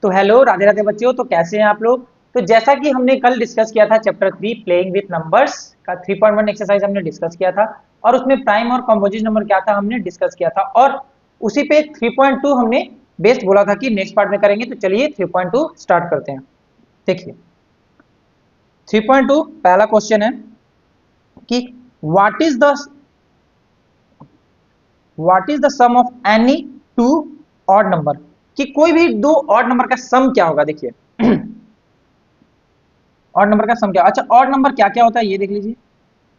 तो हेलो राधे राधे बच्चों, तो कैसे हैं आप लोग। तो जैसा कि हमने कल डिस्कस किया था चैप्टर 3 प्लेइंग विथ नंबर्स का 3.1 एक्सरसाइज हमने डिस्कस किया था, और उसमें प्राइम और कॉम्पोजिट नंबर क्या था हमने डिस्कस किया था, और उसी पे 3.2 हमने बेस्ट बोला था कि नेक्स्ट पार्ट में करेंगे। तो चलिए 3.2 स्टार्ट करते हैं। देखिए 3.2 पहला क्वेश्चन है कि what is the sum of any two odd number, कि कोई भी दो ऑड नंबर का सम क्या होगा। देखिए ऑड नंबर का सम क्या। अच्छा, ऑड नंबर क्या क्या होता है ये देख लीजिए।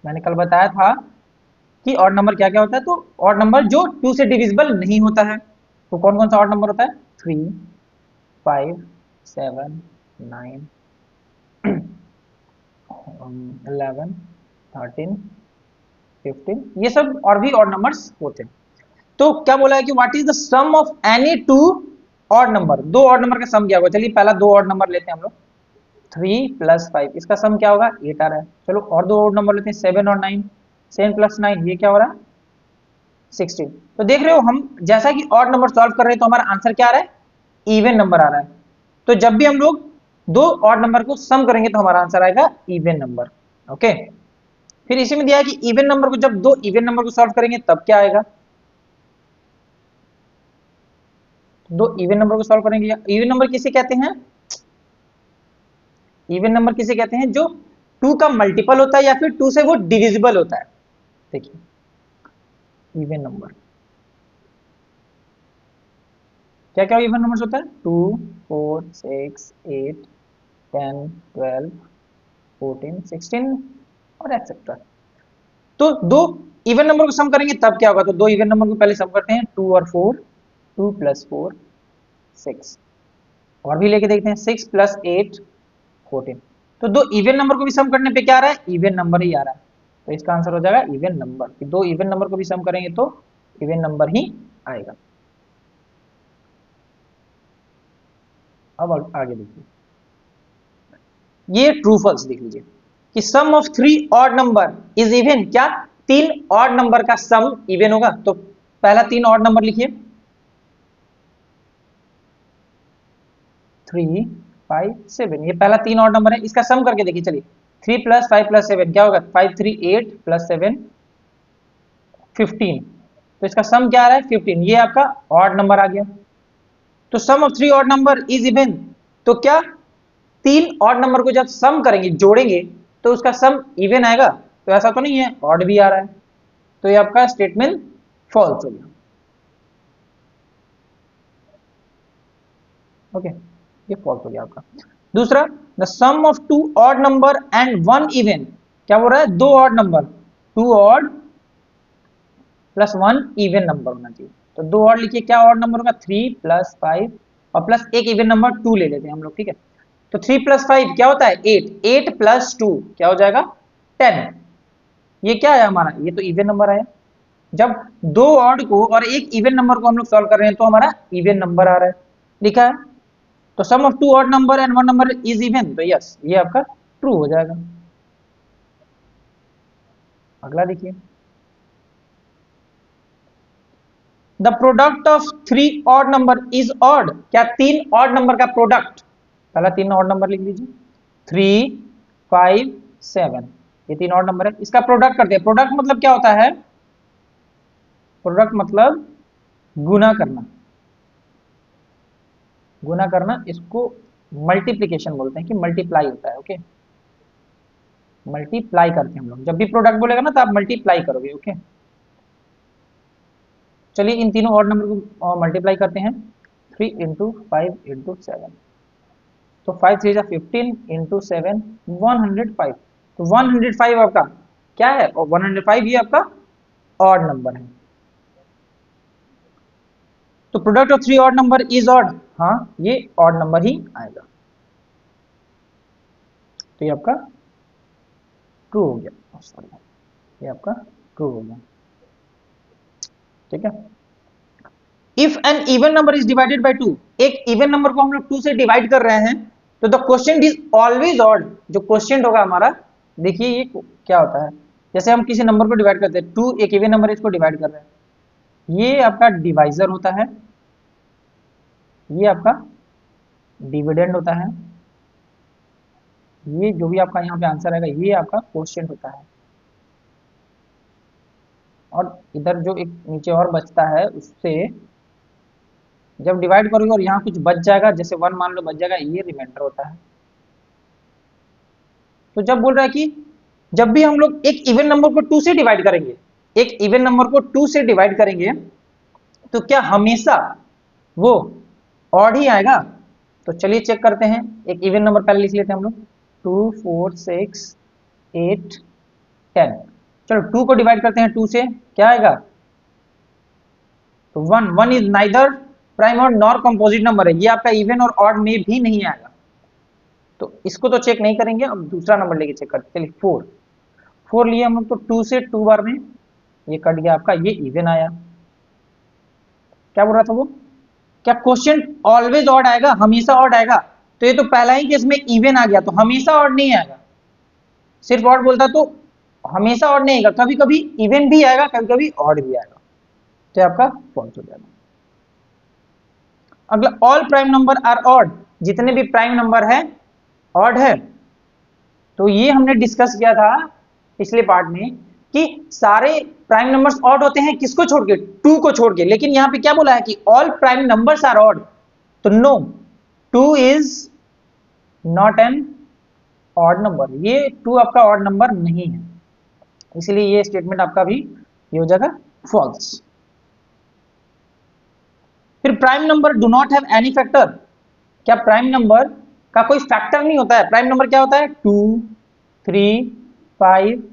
मैंने कल बताया था कि ऑड नंबर क्या क्या होता है। तो ऑड नंबर जो टू से डिविजिबल नहीं होता है, तो कौन कौन सा ऑड नंबर होता है? 3, 5, 7, 9, 11, 13, 15, ये सब और भी ऑड नंबर्स होते हैं। तो क्या बोला है कि what is the sum of any two odd number, दो ऑड नंबर का सम क्या होगा। चलिए पहला दो ऑड नंबर लेते हैं हम लोग। 3 + 5, इसका सम क्या होगा? 8 आ रहा है। चलो और दो ऑड नंबर लेते हैं, 7 और 9। 7 + 9 ये क्या हो रहा है? 16। तो देख रहे हो, हम जैसा कि ऑड नंबर सॉल्व कर रहे हैं तो हमारा आंसर क्या आ रहा है? इवन नंबर आ रहा है। तो जब भी हम लोग दो ऑड नंबर को सम करेंगे तो हमारा आंसर आएगा इवन नंबर। ओके, फिर इसी में दिया है कि इवन नंबर को जब दो इवन नंबर को सॉल्व करेंगे तब क्या आएगा। दो इवन नंबर को सॉल्व करेंगे। इवन नंबर किसे कहते हैं? इवन नंबर किसे कहते हैं? जो टू का मल्टीपल होता है या फिर टू से वो डिविजिबल होता है। देखिए इवन नंबर क्या क्या इवन नंबर्स होता है? 2, 4, 6, 8, 10, 12, 14, 16 और एक्सेट्रा। तो दो इवन नंबर को सम करेंगे तब क्या होगा। तो दो इवन नंबर को पहले सम करते हैं, 2 और 4। 2 + 4 6, और भी लेके देखते हैं, 6 + 8 14। तो दो इवन नंबर को भी सम करने पे क्या आ रहा है? इवन नंबर ही आ रहा है। तो इसका आंसर हो जाएगा इवन नंबर, कि दो इवन नंबर को भी सम करेंगे तो इवन नंबर ही आएगा। अब आगे देखिए, ये ट्रू फॉल्स देख लीजिए कि sum of 3 odd number is even. क्या तीन ऑड नंबर का सम इवन होगा? तो पहला तीन ऑड नंबर लिखिए, 3, 5, 7। ये पहला तीन ऑड नंबर है, इसका सम करके देखिए। चलिए 3 + 5 + 7 क्या होगा? 5, 3, 8 + 7 15। तो इसका सम क्या आ रहा है? 15। ये आपका ऑड नंबर आ गया। तो sum of 3 odd number is even. तो क्या तीन ऑड नंबर को जब सम करेंगे, जोड़ेंगे, तो उसका सम इवन आएगा? तो ऐसा तो नहीं है, ऑड भी आ रहा है। तो ये आपका स्टेटमेंट फॉल्स हो गया। ओके, ये फॉल्स हो गया आपका। दूसरा, the sum of two odd number and one even. क्या बोल रहा है? दो odd number, two odd plus one even number होना चाहिए। तो दो और लिखिए, क्या ऑड नंबर होगा? 3 + 5 और प्लस एक इवन नंबर 2 ले लेते हैं हम लोग, ठीक है। तो 3 + 5 क्या होता है? 8। 8 + 2 क्या हो जाएगा? 10। ये क्या है हमारा? ये तो इवन नंबर है। जब दो ऑड को और एक इवन नंबर को हम लोग सॉल्व कर रहे हैं तो हमारा इवन नंबर आ रहा है, लिखा है। तो sum of two odd number and one number is even, तो यस ये आपका ट्रू हो जाएगा। अगला देखिए, the product of 3 odd number is odd. क्या तीन ऑड नंबर का प्रोडक्ट, पहला तीन ऑड नंबर लिख लीजिए, 3, 5, 7, ये तीन ऑड नंबर है, इसका प्रोडक्ट करते हैं। प्रोडक्ट मतलब क्या होता है? प्रोडक्ट मतलब गुना करना। गुना करना, इसको मल्टीप्लीकेशन बोलते हैं, कि मल्टीप्लाई होता है। ओके, मल्टीप्लाई करते हैं हम लोग। जब भी प्रोडक्ट बोलेगा ना तो आप मल्टीप्लाई करोगे। ओके, चलिए इन तीनों ऑड नंबर को मल्टीप्लाई करते हैं। 3 × 5 × 7, तो 5 3 15 × 7 105। तो 105 आपका क्या है? और 105 ये आपका ऑड नंबर है। तो product of 3 odd number is odd, हाँ ये ऑड नंबर ही आएगा। तो ये आपका ट्रू हो गया। सॉरी, ये आपका ट्रू हो गया, ठीक है। If an even number is divided by 2, एक इवन नंबर को हम लोग 2 से डिवाइड कर रहे हैं, तो the question is always odd. जो क्वेश्चन होगा हमारा, देखिए ये क्या होता है। जैसे हम किसी नंबर को डिवाइड करते हैं, 2 एक इवन नंबर, इसको डिवाइड कर रहे हैं, ये आपका डिवाइजर होता है, ये आपका डिविडेंड होता है, ये जो भी आपका यहाँ पे आंसर आएगा ये आपका कोशेंट होता है। और इधर जो एक नीचे और बचता है उससे जब डिवाइड करोगे और यहाँ कुछ बच जाएगा, जैसे 1 मान लो बच जाएगा, ये रिमाइंडर होता है। तो जब बोल रहा है कि जब भी हम लोग एक इवन नंबर को 2 से डिवाइड करेंगे, एक इवन नंबर को 2 से डिवाइड करेंगे, तो क्या हमेशा वो ऑड ही आएगा? तो चलिए चेक करते हैं। एक इवन नंबर पहले लिख लेते हैं हम लोग, 2 4 6 8 10। चलो 2 को डिवाइड करते हैं 2 से, क्या आएगा? तो 1 1 इज नाइदर प्राइम और नॉर कंपोजिट नंबर है, ये आपका इवन और ऑड में भी नहीं आएगा, तो इसको तो चेक नहीं करेंगे। अब दूसरा नंबर लेके चेक करते, चलिए 4 4 लिए हम लोग, तो 2 से 2 बार में ये कट गया आपका, ये इवन आया। क्या बोल रहा था वो, क्या क्वेश्चन ऑलवेज ऑड आएगा, हमेशा ऑड आएगा? तो ये तो पहला ही केस में इवन आ गया, तो हमेशा ऑड नहीं आएगा। सिर्फ ऑड बोलता तो हमेशा ऑड नहीं आएगा, कभी कभी इवन भी आएगा, कभी कभी ऑड भी आएगा, तो आपका फॉल्स हो जाएगा। अगला, all prime number are odd, जितने भी प्राइम नंबर है ऑड है। तो ये हमने डिस्कस किया था पिछले पार्ट में कि सारे प्राइम नंबर्स ऑड होते हैं, किसको छोड़ के? 2 को छोड़ के। लेकिन यहां पे क्या बोला है कि all prime numbers are odd, तो no, 2 is not an odd number, ये 2 आपका ऑड नंबर नहीं है, इसलिए ये स्टेटमेंट आपका भी ये हो जाएगा फॉल्स। फिर prime number do not have any factor, क्या प्राइम नंबर का कोई फैक्टर नहीं होता है? प्राइम नंबर क्या होता है? 2 3 5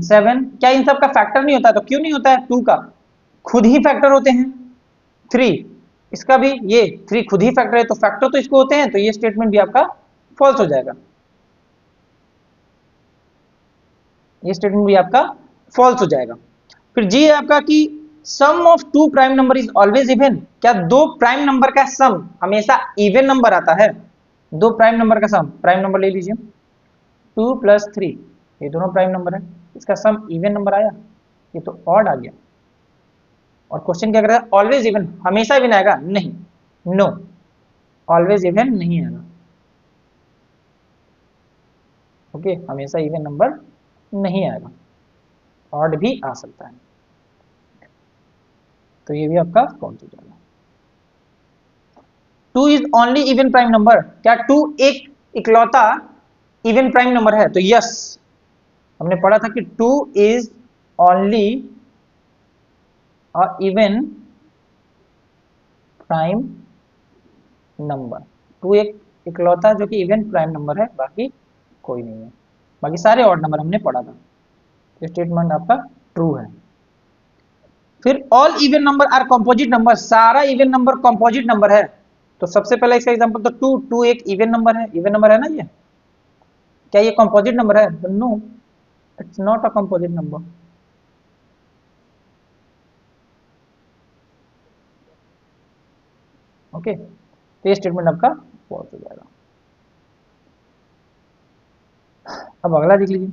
7, क्या इन सब का फैक्टर नहीं होता है? तो क्यों नहीं होता है? 2 का खुद ही फैक्टर होते हैं, 3 इसका भी, ये 3 खुद ही फैक्टर है, तो फैक्टर तो इसको होते हैं, तो ये स्टेटमेंट भी आपका फॉल्स हो जाएगा, ये स्टेटमेंट भी आपका फॉल्स हो जाएगा। फिर जी है आपका कि sum of 2 prime number is always even, क्या 2 प्राइम नंबर का सम हमेशा इवन नंबर आता है? 2 प्राइम नंबर का सम, प्राइम नंबर ले लीजिए, 2 + 3, ये दोनों प्राइम नंबर है, इसका सम इवन नंबर आया, ये तो ऑड आ गया। और क्वेश्चन क्या कर रहा है? ऑलवेज इवन, हमेशा इवन आएगा? नहीं, नो, ऑलवेज इवन नहीं आएगा। ओके, हमेशा इवन नंबर नहीं आएगा, ऑड भी आ सकता है, तो ये भी आपका फॉल्स हो जाएगा। 2 is only even prime number, क्या 2 एक इकलौता इवन प्राइम नंबर है? तो यस, हमने पढ़ा था कि 2 is only even prime number, 2 एक इकलौता जो कि इवन प्राइम नंबर है, बाकी कोई नहीं है, बाकी सारे ऑड नंबर हमने पढ़ा था, स्टेटमेंट आपका ट्रू है। फिर all even number are composite number, सारा इवन नंबर कंपोजिट नंबर है, तो सबसे पहले इसका एग्जांपल तो 2 2 एक इवन नंबर है, इवन नंबर है ना ये, क्या ये कंपोजिट नंबर है? No, it's not a composite number. Okay, तो ये स्टेटमेंट आपका फॉल्स हो जाएगा। अब अगला देख लीजिए,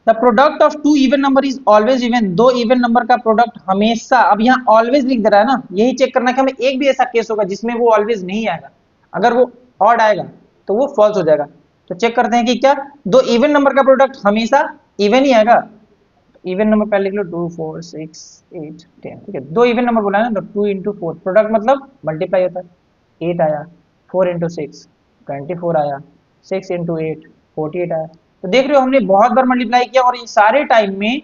the product of 2 even number is always even, 2 even number का प्रोडक्ट हमेशा, अब यहाँ ऑलवेज लिख दे रहा है ना, यही चेक करना कि हमें एक भी ऐसा केस होगा जिसमें वो ऑलवेज नहीं आएगा, अगर वो ऑड आएगा तो वो फॉल्स हो जाएगा। तो चेक करते हैं कि क्या 2 इवन नंबर का प्रोडक्ट हमेशा इवन ही आएगा। इवन नंबर पहले लिख लो, 2 4 6 8 10, ठीक है, 2 इवन नंबर बोला है ना, तो 2 × 4 प्रोडक्ट मतलब मल्टीप्लाई होता है, 8 आया, 4 × 6 24 आया, 6 × 8 48 आया। तो देख रहे हो हमने बहुत बार मल्टीप्लाई किया और ये सारे टाइम में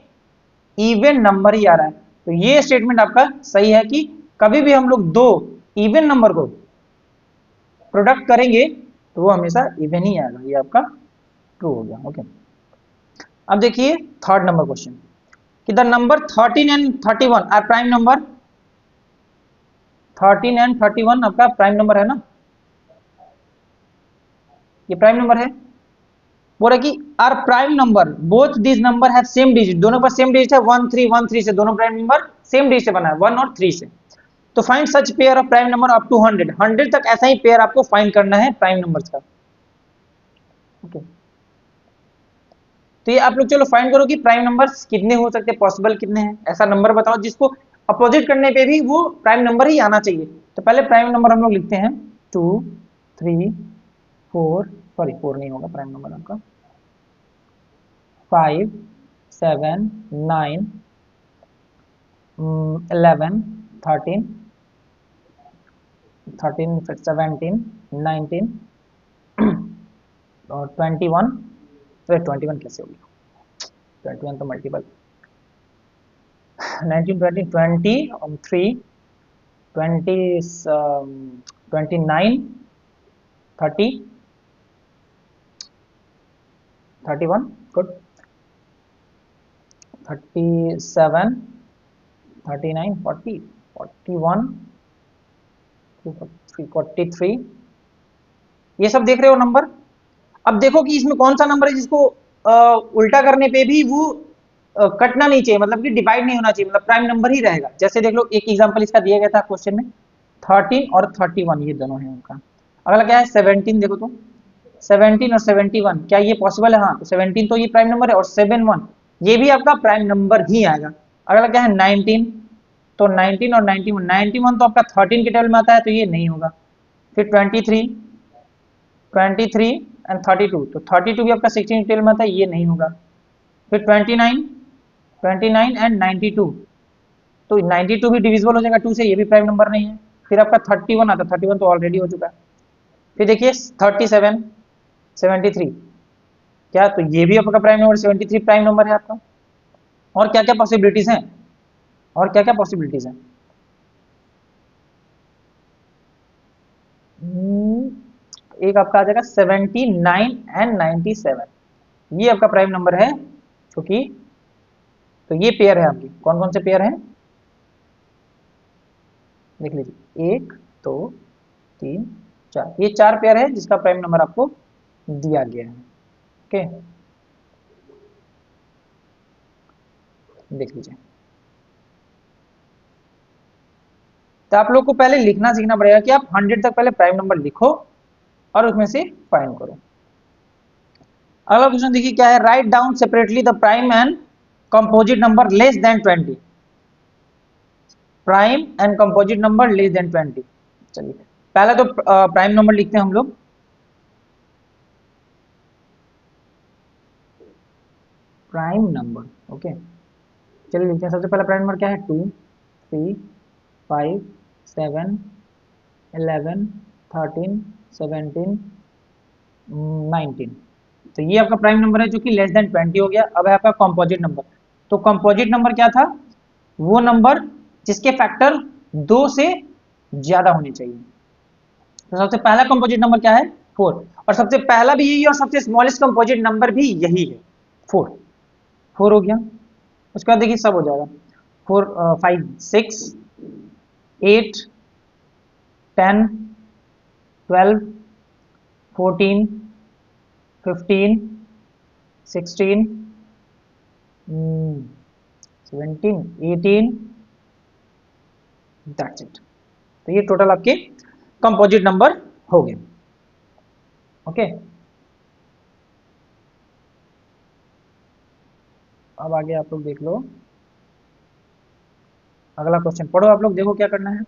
इवन नंबर ही आ रहा है, तो ये स्टेटमेंट आपका सही है कि कभी भी हम लोग 2 इवन नंबर को प्रोडक्ट करेंगे तो वो हमेशा इवन ही आएगा, ये आपका ट्रू हो गया। ओके, अब देखिए थर्ड नंबर क्वेश्चन कि the number 13 and 31 are prime number, 13 and 31 आपका प्राइम नंबर है ना, ये प्राइम नंबर है। बोल रहा कि are prime number both this number have same digit, दोनों पर सेम डिजिट है, 1 3 1 3 से, दोनों प्राइम नंबर सेम डिजिट से बना है, 1 और 3 से। तो find such pair of prime number up to 100, 100 तक ऐसा ही पेयर आपको फाइंड करना है प्राइम नंबर्स का। ओके, तो ये आप लोग चलो फाइंड करो कि प्राइम नंबर्स कितने हो सकते हैं, पॉसिबल कितने हैं, ऐसा नंबर बताओ जिसको अपोजिट करने पे भी वो प्राइम नंबर ही आना चाहिए। तो पहले प्राइम नंबर हम लोग लिखते हैं 2 3 4, सॉरी 4 नहीं होगा प्राइम नंबर आपका, 5 7 9 11 13 13 फिर 17 19 और 21। तो 21 कैसे हो गया, 21 तो मल्टीपल, 19 20 20 और 3 20 29 30 31 गुड, 37 39 40 41 43। ये सब देख रहे हो नंबर। अब देखो कि इसमें कौन सा नंबर है जिसको उल्टा करने पे भी वो कटना नहीं चाहिए, मतलब कि डिवाइड नहीं होना चाहिए, मतलब प्राइम नंबर ही रहेगा। जैसे देख लो एक एग्जांपल इसका दिया गया था क्वेश्चन में, 13 और 31 ये दोनों है उनका। अगला क्या है 17, देखो तो 17 और 71 क्या ये पॉसिबल है? हाँ, तो 17 तो ये प्राइम नंबर है और 71 ये भी आपका प्राइम नंबर ही आएगा। अगला क्या है 19, तो 19 और 91, 91 तो आपका 13 के टेबल में आता है तो ये नहीं होगा। फिर 23 एंड 32, तो 32 भी आपका 16 के टेबल में आता है, ये नहीं होगा। फिर 29 एंड 92, तो 92 भी डिविजिबल हो जाएगा 2 से, ये भी प्राइम नंबर नहीं है। फिर आपका 31 आता है, 31 तो ऑलरेडी हो चुका है। फिर देखिए 37 73, क्या तो ये भी आपका प्राइम नंबर, 73 प्राइम नंबर है आपका। और क्या क्या पॉसिबिलिटीज हैं, और क्या क्या पॉसिबिलिटीज हैं? एक आपका आ जाएगा 79 एंड 97, ये आपका प्राइम नंबर है क्योंकि, तो ये पेयर है आपकी, कौन कौन से पेयर हैं देख लीजिए, 1 2 3 4, ये 4 पेयर है जिसका प्राइम नंबर आपको दिया गया है। ओके, देख लीजिए। तो आप लोग को पहले लिखना सीखना पड़ेगा कि आप 100 तक पहले प्राइम नंबर लिखो और उसमें से फाइंड करो। अगला क्वेश्चन देखिए क्या है, write down separately the prime and composite number less than 20, prime and composite number less than 20। चलिए पहले तो प्राइम नंबर लिखते हैं हम लोग। प्राइम नंबर, ओके, चलिए लिखते हैं। सबसे पहला प्राइम नंबर क्या है, 2 3 5 7 11 13 17 19, तो ये आपका प्राइम नंबर है जो कि लेस देन 20 हो गया। अब है आपका कंपोजिट नंबर, तो कंपोजिट नंबर क्या था, वो नंबर जिसके फैक्टर 2 से ज्यादा होने चाहिए। तो सबसे पहला कंपोजिट नंबर क्या है 4, और सबसे पहला भी यही है और सबसे स्मॉलेस्ट कंपोजिट नंबर भी यही है 4। 4 हो गया, उसके बाद देखिए सब हो जाएगा, 4 5 6 8 10 12 14 15 16 17 18, दैट्स इट। तो ये टोटल आपके कंपोजिट नंबर हो गए। ओके, अब आगे आप लोग देख लो, अगला क्वेश्चन पढ़ो आप लोग, देखो क्या करना है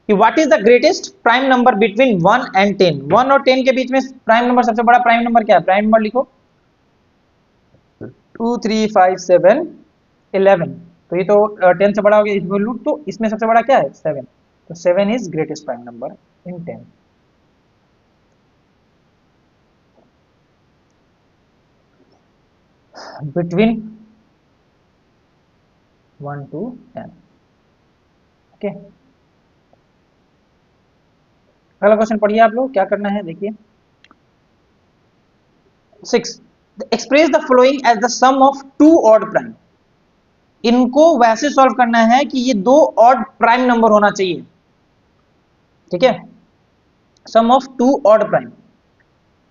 कि what is the greatest prime number between 1 and 10। 1 और 10 के बीच में प्राइम नंबर, सबसे बड़ा प्राइम नंबर क्या है, प्राइम नंबर लिखो 2 3 5 7 11, तो ये तो 10 से बड़ा हो गया इसको लूट, तो इसमें सबसे बड़ा क्या है 7, तो 7 is greatest prime number in 10। Between 1 to 10, okay. अगला क्वेश्चन पढ़िए आप लोग, क्या करना है देखिए 6, express the following as the sum of two odd prime. इनको वैसे सॉल्व करना है कि ये दो ऑड प्राइम नंबर होना चाहिए, ठीक है, सम ऑफ टू ऑड प्राइम।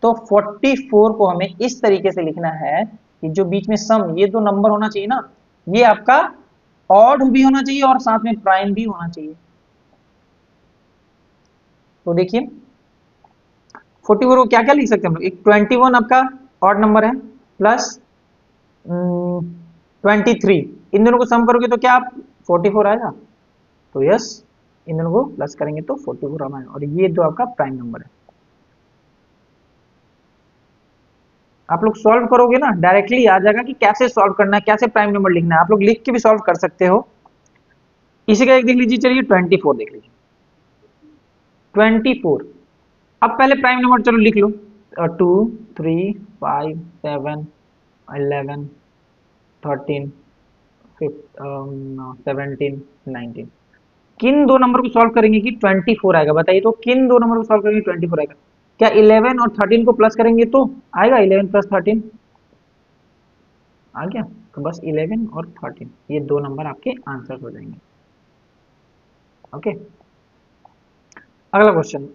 तो 44 को हमें इस तरीके से लिखना है कि जो बीच में सम, ये दो नंबर होना चाहिए ना, ये आपका ऑड भी होना चाहिए और साथ में प्राइम भी होना चाहिए। तो देखिए 44 को क्या क्या लिख सकते हैं हम लोग, एक 21 आपका ऑड नंबर है प्लस 23, इन दोनों को सम करोगे तो क्या आप 44 आएगा, तो यस, इन दोनों को प्लस करेंगे तो 44 आ और ये जो आपका प्राइम नंबर है। आप लोग सॉल्व करोगे ना डायरेक्टली आ जाएगा कि कैसे सॉल्व करना है, कैसे प्राइम नंबर लिखना है। आप लोग लिख के भी सॉल्व कर सकते हो। इसी का एक देख लीजिए, चलिए 24 देख लीजिए। 24, अब पहले प्राइम नंबर चलो लिख लो। 2 3 5 7 11 13 17 19, किन दो नंबर को सॉल्व करेंगे कि 24 आएगा? बताइए तो किन दो नंबर को सॉल्व करेंगे 24 आएगा? क्या 11 और 13 को प्लस करेंगे तो आएगा? 11 प्लस 13 आ गया, तो बस 11 और 13 ये दो नंबर आपके आंसर हो जाएंगे। ओके, अगला क्वेश्चन।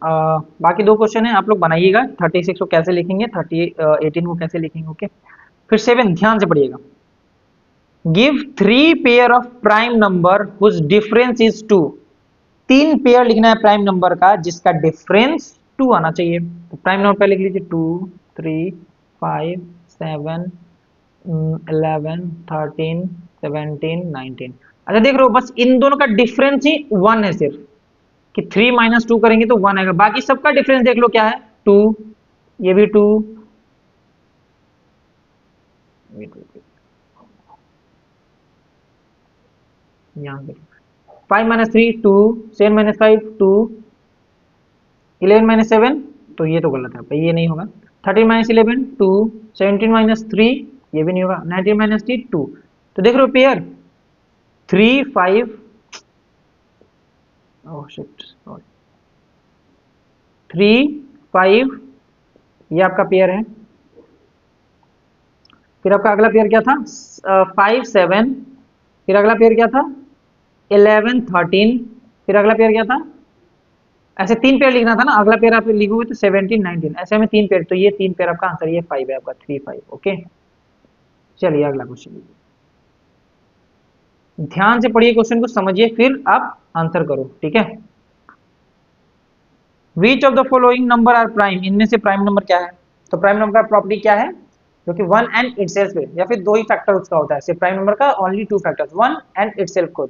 बाकी दो क्वेश्चन है, आप लोग बनाइएगा। 36 को कैसे लिखेंगे, 18 को कैसे लिखेंगे। ओके, फिर 7 ध्यान से पढ़िएगा। Give 3 pair of prime number whose difference is 2। 3 pair लिखना है प्राइम नंबर का जिसका डिफरेंस 2 आना चाहिए। तो प्राइम नंबर पे लिख लीजिए 2 3 5 7 11 13 17 19। अच्छा देख रहे हो, बस इन दोनों का डिफरेंस ही 1 है सिर्फ, कि 3 माइनस 2 करेंगे तो 1 आएगा। बाकी सबका डिफरेंस देख लो क्या है, 2, ये भी 2, यहाँ पे 5 माइनस 3 2, 7 माइनस 5 2, 11 माइनस 7, तो ये तो गलत है आपका, ये नहीं होगा। 13 माइनस 11 2, 17 माइनस 3 ये भी नहीं होगा। 19 माइनस 3 2। तो देख रहे हो पेयर 3 5, ओह शिट सॉरी, 3 5 ये आपका पेयर है। फिर आपका अगला पेयर क्या था, 5 7, फिर अगला पेयर क्या था 11 13, फिर अगला पेयर क्या था, ऐसे 3 पेयर लिखना था ना, अगला पेयर आप लिखोगे तो 17 19, ऐसे में 3 पेयर, तो ये 3 पेयर आपका आंसर, ये 5 है आपका, 3 5। ओके, चलिए अगला क्वेश्चन ध्यान से पढ़िए, क्वेश्चन को समझिए फिर आप आंसर करो, ठीक है। Which of the following number are prime, इनमें से प्राइम नंबर क्या है? तो प्राइम नंबर का प्रॉपर्टी क्या है, जो कि 1 एंड इटसेल्फ है, या फिर दो ही फैक्टर उसका होता है। सिर्फ प्राइम नंबर का ओनली 2 फैक्टर्स, 1 एंड इटसेल्फ को।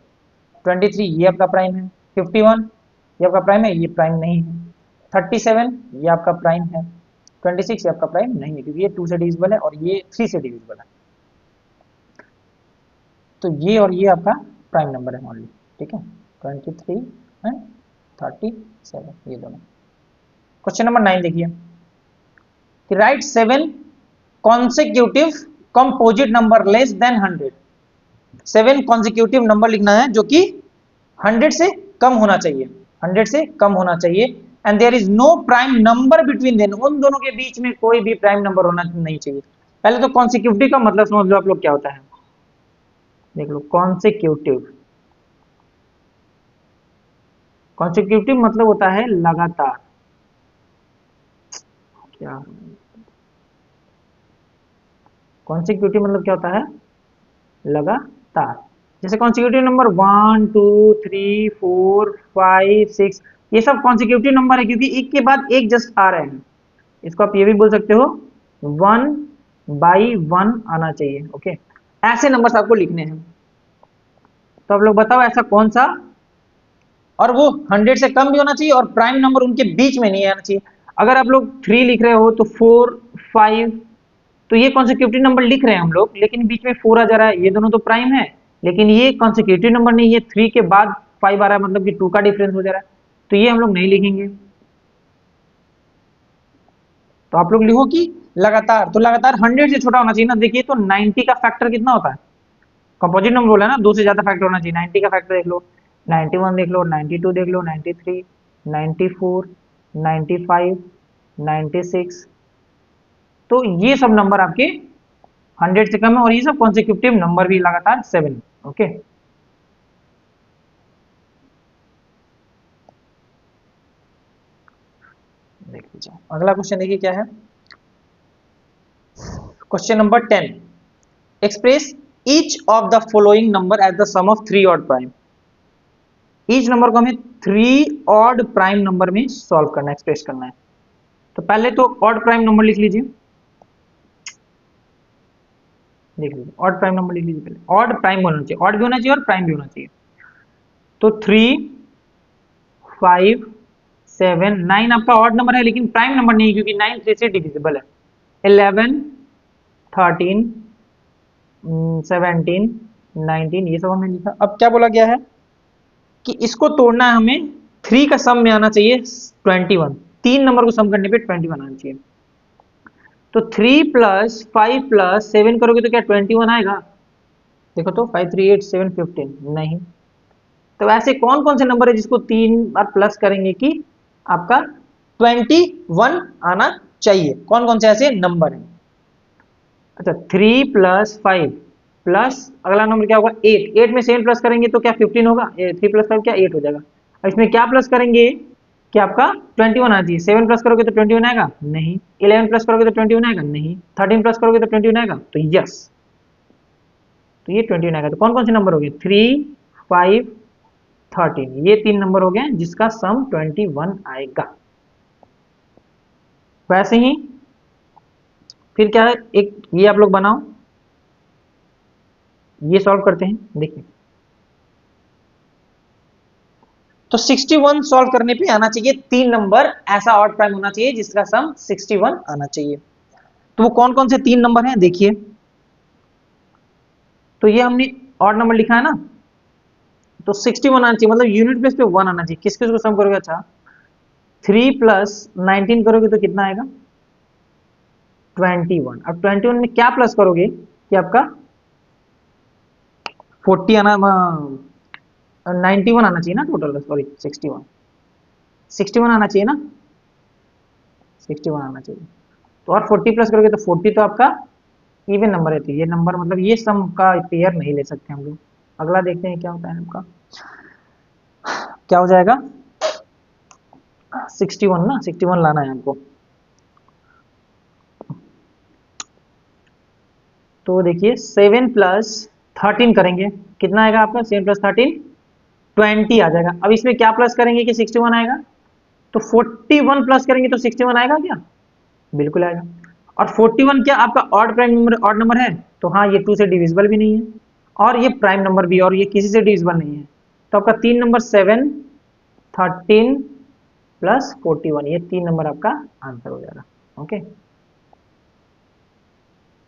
23 ये आपका प्राइम है, 51 ये आपका प्राइम है, ये प्राइम नहीं है। 37 ये आपका प्राइम है, 26 ये आपका प्राइम नहीं है, क्योंकि ये 2 से डिविजिबल है और ये 3 से डिविजिबल है। तो ये और ये आपका प्राइम नंबर है ओनली, ठीक है। 23 एंड 37 ये दोनों। क्वेश्चन नंबर 9 देखिए कि right 7 consecutive composite number less than 100। 7 consecutive number लिखना है जो कि 100 से कम होना चाहिए, 100 से कम होना चाहिए। And there is no prime number between them, उन दोनों के बीच में कोई भी प्राइम नंबर होना नहीं चाहिए। पहले तो कॉन्सिक्यूटिव का मतलब समझ लो आप लोग क्या होता है, देख लो। कॉन्सिक्यूटिव, कॉन्सिक्यूटिव मतलब होता है लगातार। क्या कॉन्सिक्यूटिव मतलब क्या होता है, लगातार। जैसे कॉन्सिक्यूटिव नंबर 1 2 3 4 5 6, ये सब कॉन्सिक्यूटिव नंबर है क्योंकि एक के बाद एक जस्ट आ रहे हैं। इसको आप ये भी बोल सकते हो 1 बाई 1 आना चाहिए। ओके, ऐसे नंबर्स आपको लिखने हैं। तो आप लोग बताओ ऐसा कौन सा, और वो 100 से कम भी होना चाहिए और प्राइम नंबर उनके बीच में नहीं आना चाहिए। अगर आप लोग 3 लिख रहे हो तो 4 5, तो ये कॉन्सिक्यूटिव नंबर लिख रहे हैं हम लोग, लेकिन बीच में 4 आ जा रहा है, ये दोनों तो प्राइम है, लेकिन ये कॉन्सिक्यूटिव नंबर नहीं, ये 3 के बाद 5 आ रहा है, मतलब कि 2 का डिफरेंस हो जा रहा है, तो ये हम लोग नहीं लिखेंगे। तो आप लोग लिखो कि लगातार, तो लगातार 100 से छोटा होना चाहिए ना। देखिए तो 90 का फैक्टर कितना होता है, कंपोजिट नंबर बोला ना, 2 से ज्यादा फैक्टर होना चाहिए। 90 का फैक्टर देख लो, 91 देख लो, 92 देख लो, 93 94 95 96, तो ये सब नंबर आपके 100 से कम है, और ये सब कॉन्सिक्यूटिव नंबर भी लगातार 7। ओके, देख लीजिए अगला क्वेश्चन, देखिए क्या है। Question number 10, express each of the following number as the sum of 3 odd prime. Each number को हमें 3 ऑड प्राइम नंबर में सॉल्व करना है, एक्सप्रेस करना है। तो पहले तो ऑड प्राइम नंबर लिख लीजिए, देख लीजिए ऑड प्राइम नंबर लिख लीजिए। पहले ऑड प्राइम होना चाहिए, ऑड भी होना चाहिए और प्राइम भी होना चाहिए। तो 3 5 7 9 आपका ऑड नंबर है लेकिन प्राइम नंबर नहीं, क्योंकि 9 3 से डिविजिबल है। 11 13 17 19 ये सब हमने लिखा। अब क्या बोला गया है कि इसको तोड़ना है हमें, 3 का सम में आना चाहिए 21, 3 नंबर को सम करने पे 21 आना चाहिए। तो 3 प्लस 5 प्लस 7 करोगे तो क्या 21 आएगा? देखो तो 5 3 8 7 15 नहीं। तो ऐसे कौन कौन से नंबर है जिसको 3 बार प्लस करेंगे कि आपका 21 आना चाहिए? कौन कौन से ऐसे नंबर हैं? अच्छा 3 प्लस 5 प्लस अगला नंबर क्या होगा 8, 8 में 7 प्लस करेंगे तो क्या 15 होगा? 3 प्लस 5 क्या 8 हो जाएगा। और इसमें क्या प्लस करेंगे कि आपका 21 आना चाहिए। 7 प्लस करोगे तो 21 आएगा? नहीं। 11 प्लस करोगे तो 21 आएगा? नहीं। 13 प्लस करोगे तो 21 आएगा? तो यस, तो ये 21 आएगा। तो कौन कौन से नंबर हो गए? 3 5 13, ये 3 नंबर हो गए जिसका सम 21 आएगा। वैसे ही फिर क्या है, एक ये आप लोग बनाओ, ये सॉल्व करते हैं। देखिए तो 61 सॉल्व करने पे आना चाहिए 3 नंबर, ऐसा ऑड प्राइम होना चाहिए जिसका सम 61 आना चाहिए। तो वो कौन कौन से 3 नंबर हैं देखिए। तो ये हमने ऑड नंबर लिखा है ना, तो 61 आना चाहिए, मतलब यूनिट प्लेस पे 1 आना चाहिए। किस किस को सम करोगे? अच्छा 3 प्लस 19 करोगे तो कितना आएगा? 21। अब 21 में क्या प्लस करोगे कि आपका 40 आना, 91 आना चाहिए ना टोटल, सॉरी 61 आना चाहिए ना, 61 आना चाहिए। तो और 40 प्लस करोगे तो 40 तो आपका इवन नंबर है। तो ये नंबर मतलब ये सम का पेयर नहीं ले सकते हम लोग। अगला देखते हैं क्या होता है आपका, क्या हो जाएगा 61 ना, 61 लाना है हमको। तो देखिए 7 प्लस 13 करेंगे, कितना आएगा आपका? 7 प्लस 13 20 आ जाएगा। अब इसमें क्या प्लस करेंगे कि 61 आएगा? तो 41 प्लस करेंगे तो 61 आएगा क्या? बिल्कुल आएगा। और 41 क्या आपका odd prime number, odd number है? तो हाँ, ये 2 से डिविजिबल भी नहीं है और ये प्राइम नंबर भी, और ये किसी से डिविजिबल नहीं है। तो आपका 3 नंबर 7 13 प्लस 41, ये 3 नंबर आपका आंसर हो जाएगा। ओके,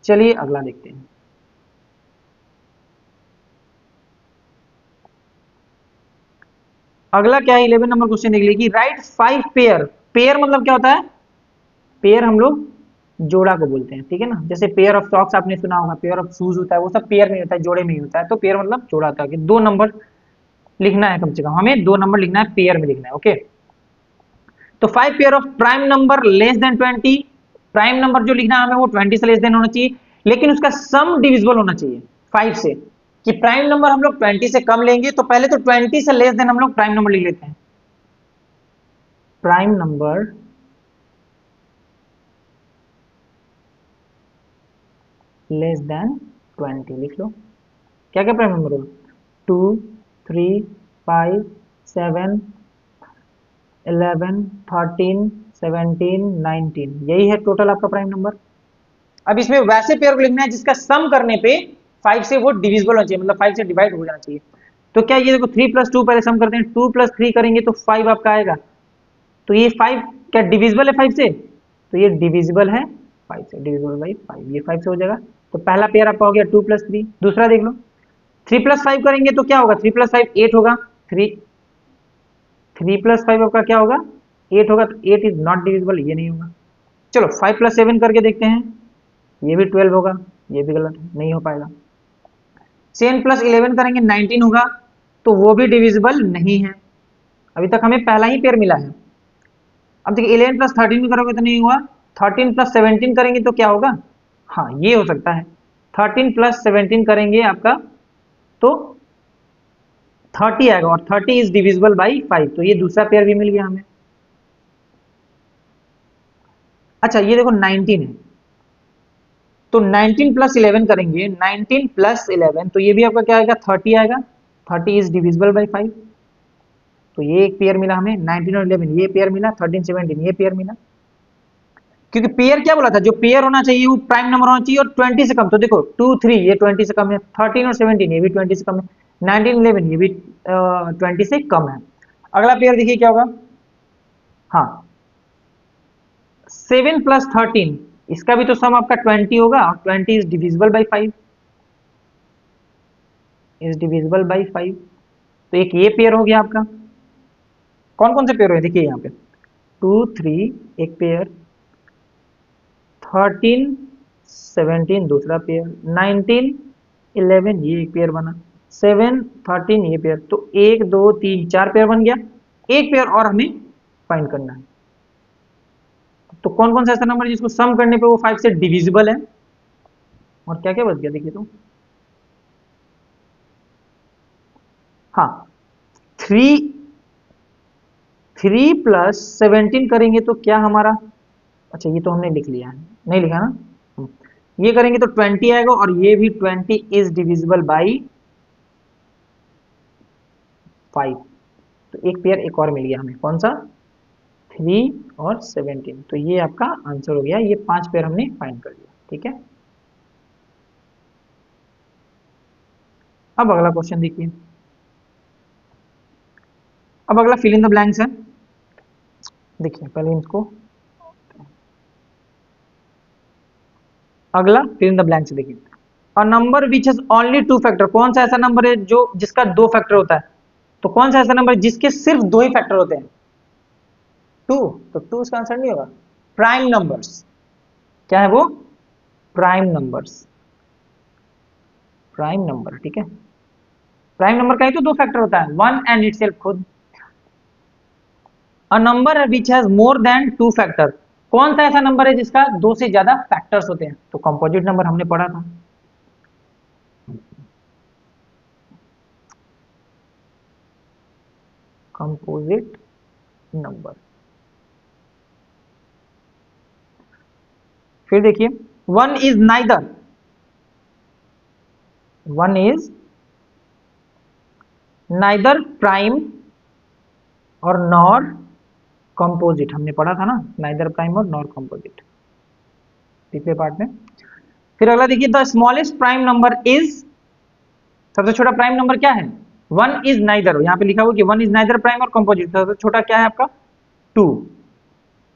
चलिए अगला देखते हैं। अगला क्या है, 11 नंबर क्वेश्चन देख लीजिए कि राइट 5 पेयर। पेयर मतलब क्या होता है? पेयर हम लोग जोड़ा को बोलते हैं, ठीक है ना। जैसे पेयर ऑफ सॉक्स आपने सुना होगा, पेयर ऑफ शूज होता है, वो सब पेयर में होता है, जोड़े में ही होता है। तो पेयर मतलब जोड़ा होता है कि 2 नंबर लिखना है, कम से कम हमें 2 नंबर लिखना है, पेयर में लिखना है। ओके, तो 5 pair of prime number less than 20, prime number जो लिखना है हमें वो 20 से लेस देन होना चाहिए, लेकिन उसका सम डिविजिबल होना चाहिए 5 से। कि प्राइम नंबर हम लोग 20 से कम लेंगे तो पहले तो 20 से लेस देन हम लोग प्राइम नंबर लिख लेते हैं। प्राइम नंबर लेस देन 20 लिख लो। क्या क्या प्राइम नंबर होगा? 2 3 5 7 11 13 17 19, यही है टोटल आपका प्राइम नंबर। अब इसमें वैसे पेयर को लिखना है जिसका सम करने पे 5 से वो डिविजिबल होना चाहिए, मतलब 5 से डिवाइड हो जाना चाहिए। तो क्या ये देखो 3 प्लस 2 पहले सम करते हैं, 2 प्लस 3 करेंगे तो 5 आपका आएगा। तो ये 5 क्या डिविजिबल है 5 से? तो ये डिविजिबल है 5 से, डिविजिबल बाई 5, ये 5 से हो जाएगा। तो पहला पेयर आपका हो गया 2 प्लस 3। दूसरा देख लो, 3 प्लस 5 करेंगे तो क्या होगा? 3 प्लस 5 8 होगा। 3 प्लस 5 आपका क्या होगा? 8 होगा। तो 8 इज नॉट डिविजिबल, ये नहीं होगा। चलो 5 प्लस 7 करके देखते हैं, ये भी 12 होगा, ये भी गलत है, नहीं हो पाएगा। 7 प्लस 11 करेंगे 19 होगा, तो वो भी डिविजिबल नहीं है। अभी तक हमें पहला ही पेयर मिला है। अब देखिए 11 प्लस 13 भी करोगे तो नहीं हुआ, 13 प्लस 17 करेंगे तो क्या होगा? हाँ, ये हो सकता है। 13 प्लस 17 करेंगे आपका तो 30 आएगा, और 30 इज डिविजिबल बाई 5, तो ये दूसरा पेयर भी मिल गया हमें। अच्छा ये देखो 19 है, तो 19 प्लस 11 करेंगे, 19 प्लस 11 तो ये भी आपका क्या आएगा? 30 आएगा। 30 इज डिविजिबल बाई 5, तो ये एक पेयर मिला हमें। 19 और 11 ये पेयर मिला, 13 17 ये पेयर मिला। क्योंकि पेयर क्या बोला था, जो पेयर होना चाहिए वो प्राइम नंबर होना चाहिए और 20 से कम। तो देखो 2 3 ये 20 से कम है, 13 और 17 ये भी 20 से कम है, 19 11 ये भी 20 से कम है। अगला पेयर देखिए क्या होगा, हाँ 7 प्लस 13, इसका भी तो सम आपका 20 होगा, 20 is divisible by 5, is divisible by 5। तो एक ये पेयर हो गया आपका। कौन कौन से पेयर हुए देखिए यहाँ पे, 2 3 एक पेयर, 13 17 दूसरा पेयर, 19 11 ये एक पेयर बना, 7 13 ये पेयर, तो 1 2 3 4 पेयर बन गया। एक पेयर और हमें फाइंड करना है। तो कौन कौन सा ऐसा नंबर है जिसको सम करने पे वो 5 से डिविजिबल है, और क्या क्या बच गया देखिए तो, हाँ 3 प्लस 17 करेंगे तो क्या हमारा, अच्छा ये तो हमने लिख लिया है, नहीं लिखा ना, ये करेंगे तो 20 आएगा, और ये भी 20 इज डिविजिबल बाई 5। तो एक पेयर एक और मिल गया हमें, कौन सा, 3 और 17। तो ये आपका आंसर हो गया, ये 5 पेयर हमने फाइंड कर लिया। ठीक है, अब अगला क्वेश्चन देखिए। अब अगला फिल इन द ब्लैंक्स है। देखिए पहले इसको, अगला फिल इन द ब्लैंक्स देखिए, a number which has only 2 factor, कौन सा ऐसा नंबर है जो जिसका 2 फैक्टर होता है, तो कौन सा ऐसा नंबर है जिसके सिर्फ 2 ही फैक्टर होते हैं, 2, तो 2 इसका आंसर नहीं होगा। प्राइम नंबर्स, क्या है वो, प्राइम नंबर्स, प्राइम नंबर, ठीक है, प्राइम नंबर का ही तो 2 फैक्टर होता है, 1 एंड इटसेल्फ खुद। A number which has more than 2 factor, कौन सा ऐसा नंबर है जिसका 2 से ज्यादा फैक्टर्स होते हैं, तो कंपोजिट नंबर हमने पढ़ा था। कंपोजिट नंबर, फिर देखिए, one is neither, one is neither prime और नॉर कंपोजिट, हमने पढ़ा था ना, नाइदर प्राइम और नॉर कंपोजिट पिछले पार्ट में। फिर अगला देखिए, the smallest prime number is, सबसे छोटा प्राइम नंबर क्या है, वन इज नाइदर, यहाँ पे लिखा हुआ कि वन इज नाइदर प्राइम और कंपोजिट, सबसे छोटा क्या है आपका 2।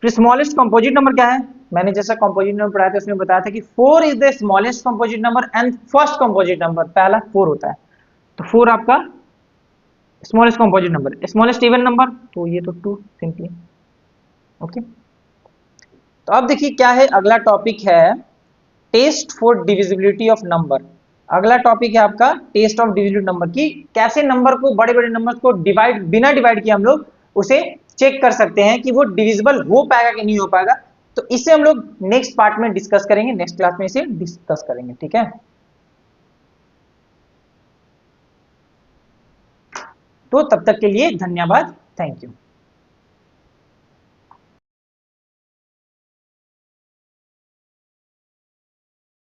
फिर स्मॉलेस्ट कंपोजिट नंबर क्या है, मैंने जैसा कंपोजिट नंबर पढ़ाया था उसमें बताया था कि 4 is the smallest composite number and first composite number, पहला 4 होता है, तो 4 आपका smallest composite number. Smallest even number, तो ये तो 2 सिंपली, ओके। तो अब देखिए क्या है, अगला टॉपिक है test for divisibility of number. अगला टॉपिक है आपका टेस्ट ऑफ डिविजिबिलिटी नंबर की, कैसे नंबर को, बड़े बड़े नंबर को डिवाइड, बिना डिवाइड किए हम लोग उसे चेक कर सकते हैं कि वो डिविजिबल हो पाएगा कि नहीं हो पाएगा। तो इसे हम लोग नेक्स्ट पार्ट में डिस्कस करेंगे, नेक्स्ट क्लास में इसे डिस्कस करेंगे, ठीक है। तो तब तक के लिए धन्यवाद, थैंक यू।